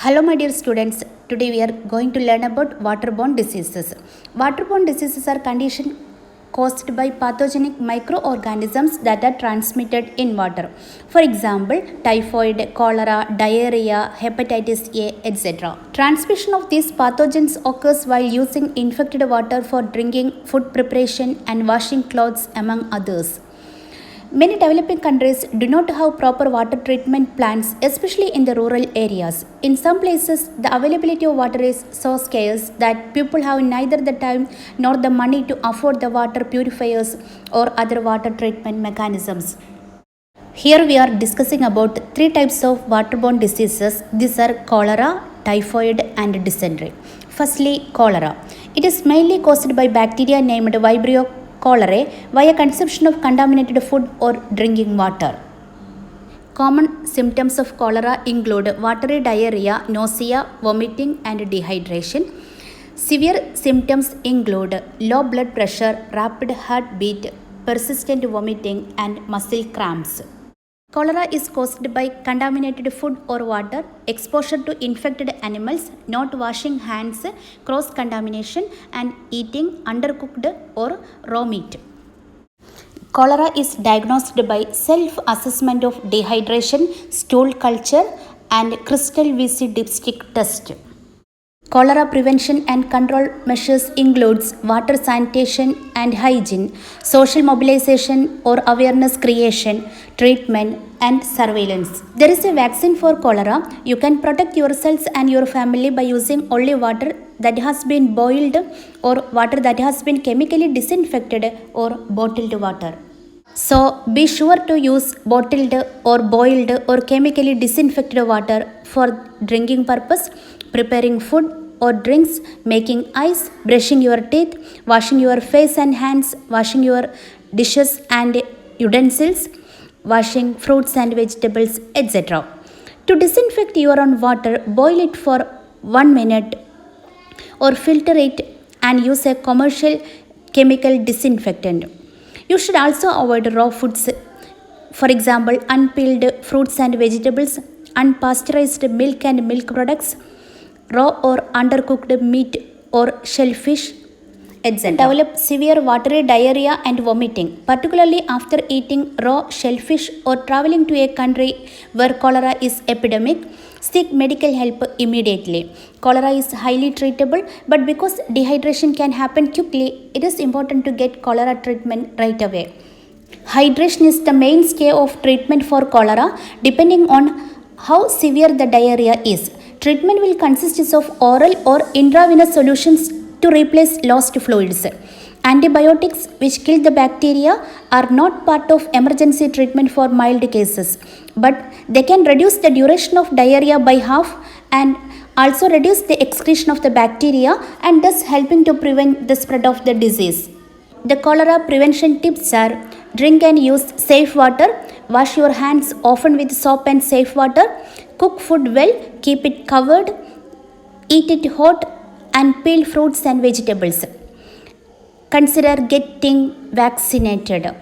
Hello my dear students, today we are going to learn about waterborne diseases. Waterborne diseases are conditions caused by pathogenic microorganisms that are transmitted in water. For example, typhoid, cholera, diarrhea, hepatitis A, etc. Transmission of these pathogens occurs while using infected water for drinking, food preparation and washing clothes among others. Many developing countries do not have proper water treatment plants, especially in the rural areas. In some places, the availability of water is so scarce that people have neither the time nor the money to afford the water purifiers or other water treatment mechanisms. Here we are discussing about three types of waterborne diseases. These are cholera, typhoid and dysentery. Firstly, cholera. It is mainly caused by bacteria named Vibrio cholerae via consumption of contaminated food or drinking water. Common symptoms of cholera include watery diarrhea, nausea, vomiting and dehydration. Severe symptoms include low blood pressure, rapid heartbeat, persistent vomiting and muscle cramps. Cholera is caused by contaminated food or water, exposure to infected animals, not washing hands, cross-contamination and eating undercooked or raw meat. Cholera is diagnosed by self-assessment of dehydration, stool culture and crystal VC dipstick test. Cholera prevention and control measures includes water sanitation and hygiene, social mobilization or awareness creation, treatment and surveillance. There is a vaccine for cholera. You can protect yourselves and your family by using only water that has been boiled or water that has been chemically disinfected or bottled water. So be sure to use bottled or boiled or chemically disinfected water for drinking purpose, preparing food or drinks, making ice, brushing your teeth, washing your face and hands, washing your dishes and utensils, washing fruits and vegetables, etc. To disinfect your own water, boil it for 1 minute or filter it and use a commercial chemical disinfectant. You should also avoid raw foods, for example, unpeeled fruits and vegetables, unpasteurized milk and milk products, raw or undercooked meat or shellfish, etc. Develop severe watery diarrhea and vomiting, particularly after eating raw shellfish or traveling to a country where cholera is epidemic. Seek medical help immediately. Cholera is highly treatable, but because dehydration can happen quickly, it is important to get cholera treatment right away. Hydration is the mainstay of treatment for cholera, depending on how severe the diarrhea is. Treatment will consist of oral or intravenous solutions to replace lost fluids. Antibiotics, which kill the bacteria, are not part of emergency treatment for mild cases, but they can reduce the duration of diarrhea by half and also reduce the excretion of the bacteria and thus helping to prevent the spread of the disease. The cholera prevention tips are: drink and use safe water, wash your hands often with soap and safe water, cook food well, keep it covered, eat it hot and peel fruits and vegetables. Consider getting vaccinated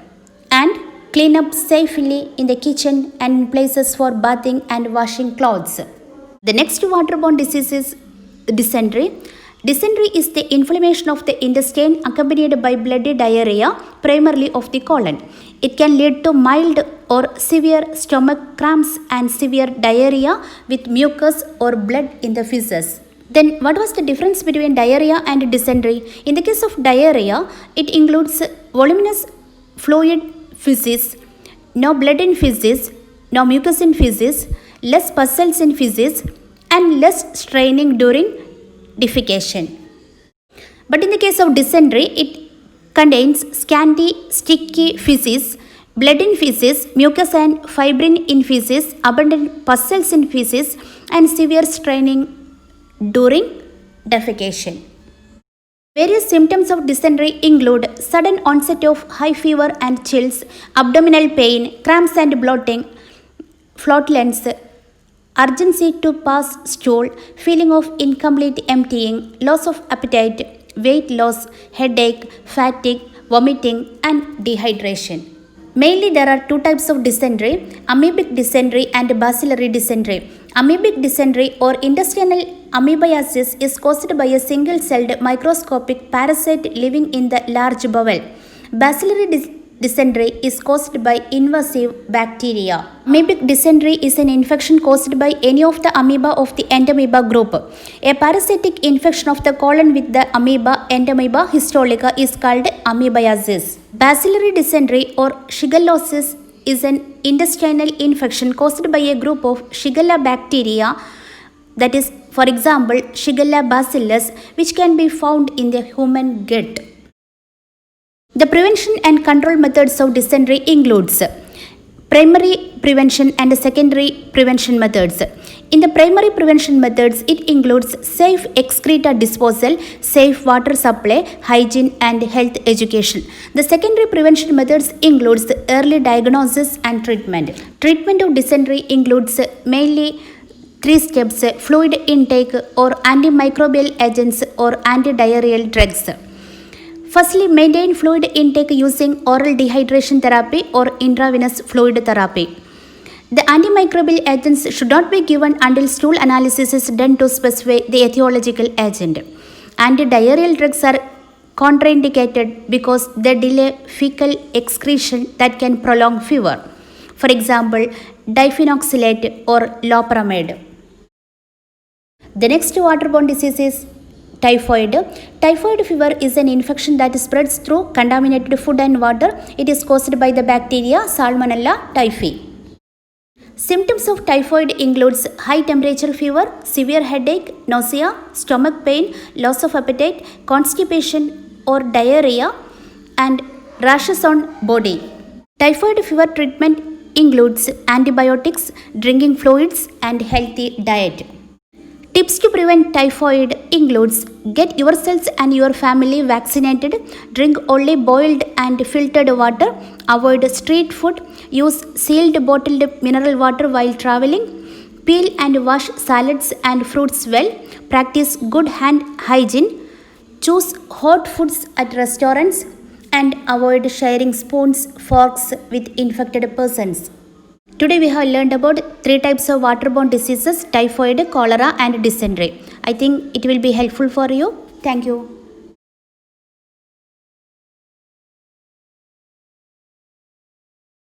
and clean up safely in the kitchen and in places for bathing and washing clothes. The next waterborne disease is dysentery. Dysentery is the inflammation of the intestine accompanied by bloody diarrhea, primarily of the colon. It can lead to mild or severe stomach cramps and severe diarrhea with mucus or blood in the feces. Then what was the difference between diarrhea and dysentery? In the case of diarrhea, it includes voluminous fluid feces, no blood in feces, no mucus in feces, less pus cells in feces, and less straining during defecation. But in the case of dysentery, it contains scanty, sticky feces, blood in feces, mucus and fibrin in feces, abundant pus cells in feces, and severe straining during defecation. Various symptoms of dysentery include sudden onset of high fever and chills, abdominal pain, cramps and bloating, flatulence, urgency to pass stool, feeling of incomplete emptying, loss of appetite, weight loss, headache, fatigue, vomiting, and dehydration. Mainly, there are two types of dysentery: amoebic dysentery and bacillary dysentery. Amoebic dysentery or intestinal amoebiasis is caused by a single-celled microscopic parasite living in the large bowel. Bacillary dysentery is caused by invasive bacteria. Amoebic dysentery is an infection caused by any of the amoeba of the entamoeba group. A parasitic infection of the colon with the amoeba entamoeba histolica is called amoebiasis. Bacillary dysentery or shigellosis is an intestinal infection caused by a group of Shigella bacteria, that is, for example, Shigella bacillus, which can be found in the human gut. The prevention and control methods of dysentery includes primary prevention and secondary prevention methods. In the primary prevention methods, it includes safe excreta disposal, safe water supply, hygiene and health education. The secondary prevention methods includes early diagnosis and treatment. Treatment of dysentery includes mainly 3 steps: fluid intake or antimicrobial agents or antidiarrheal drugs. Firstly, maintain fluid intake using oral dehydration therapy or intravenous fluid therapy. The antimicrobial agents should not be given until stool analysis is done to specify the etiological agent. Antidiarrheal drugs are contraindicated because they delay fecal excretion that can prolong fever. For example, difenoxylate or loperamide. The next waterborne disease is typhoid. Typhoid fever is an infection that spreads through contaminated food and water. It is caused by the bacteria Salmonella typhi. Symptoms of typhoid includes high temperature fever, severe headache, nausea, stomach pain, loss of appetite, constipation or diarrhea, and rashes on body. Typhoid fever treatment includes antibiotics, drinking fluids, and healthy diet. Tips to prevent typhoid includes: get yourselves and your family vaccinated, drink only boiled and filtered water, avoid street food, use sealed bottled mineral water while traveling, peel and wash salads and fruits well, practice good hand hygiene, choose hot foods at restaurants, and avoid sharing spoons, forks with infected persons. Today we have learned about 3 types of waterborne diseases: typhoid, cholera and dysentery. I think it will be helpful for you. Thank you.